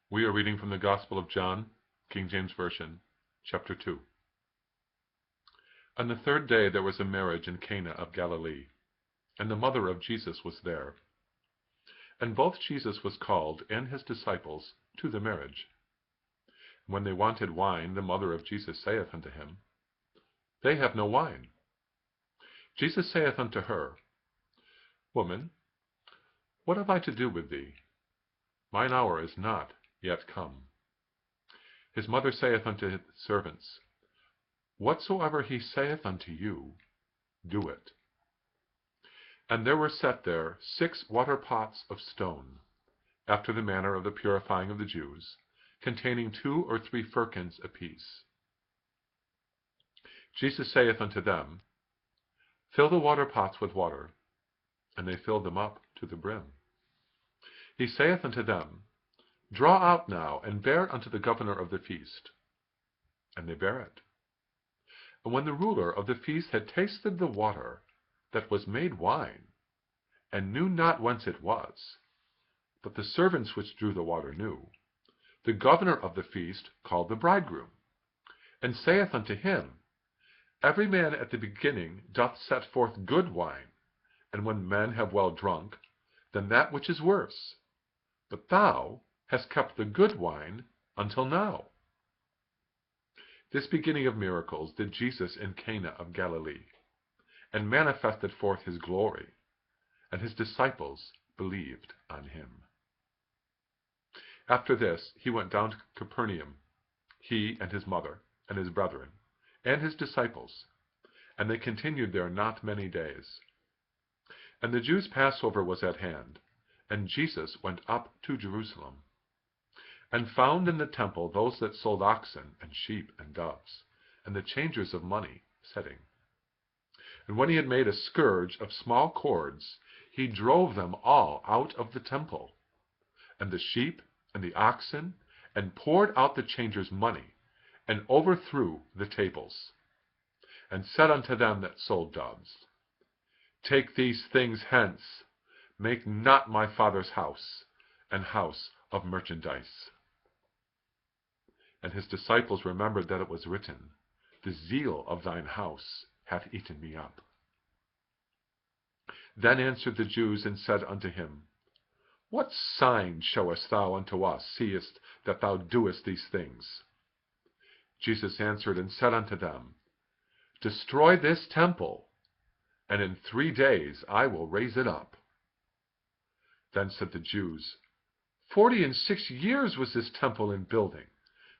We are reading from the Gospel of John, King James Version, chapter 2. On the third day there was a marriage in Cana of Galilee, and the mother of Jesus was there. And both Jesus was called and his disciples to the marriage. When they wanted wine, the mother of Jesus saith unto him, They have no wine. Jesus saith unto her, Woman, what have I to do with thee? Mine hour is not yet come. His mother saith unto his servants, Whatsoever he saith unto you, do it. And there were set there 6 water pots of stone, after the manner of the purifying of the Jews, containing 2 or 3 firkins apiece. Jesus saith unto them, Fill the water pots with water. And they filled them up to the brim. He saith unto them, Draw out now, and bear it unto the governor of the feast. And they bare it. And when the ruler of the feast had tasted the water that was made wine, and knew not whence it was, but the servants which drew the water knew, the governor of the feast called the bridegroom, and saith unto him, Every man at the beginning doth set forth good wine, and when men have well drunk, then that which is worse. But thou hast kept the good wine until now. This beginning of miracles did Jesus in Cana of Galilee, and manifested forth his glory, and his disciples believed on him. After this he went down to Capernaum, he and his mother, and his brethren, and his disciples, and they continued there not many days. And the Jews' Passover was at hand, and Jesus went up to Jerusalem, and found in the temple those that sold oxen, and sheep, and doves, and the changers of money, sitting. And when he had made a scourge of small cords, he drove them all out of the temple, and the sheep, and the oxen, and poured out the changers' money, and overthrew the tables, and said unto them that sold doves, Take these things hence, make not my Father's house an house of merchandise. And his disciples remembered that it was written, The zeal of thine house hath eaten me up. Then answered the Jews and said unto him, What sign showest thou unto us, seest that thou doest these things? Jesus answered and said unto them, Destroy this temple, and in 3 days I will raise it up. Then said the Jews, 46 years was this temple in building.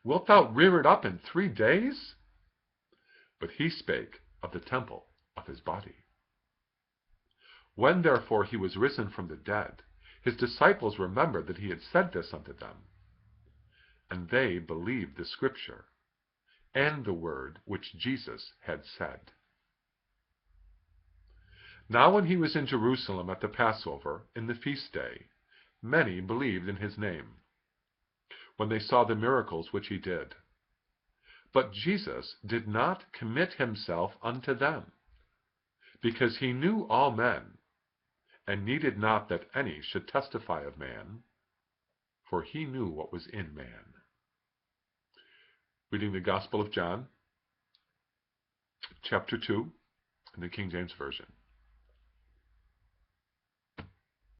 Wilt thou rear it up in 3 days? But he spake of the temple of his body. When therefore he was risen from the dead, his disciples remembered that he had said this unto them. And they believed the scripture, and the word which Jesus had said. Now when he was in Jerusalem at the Passover, in the feast day, many believed in his name, when they saw the miracles which he did. But Jesus did not commit himself unto them, because he knew all men, and needed not that any should testify of man, for he knew what was in man. Reading the Gospel of John, chapter 2, in the King James Version.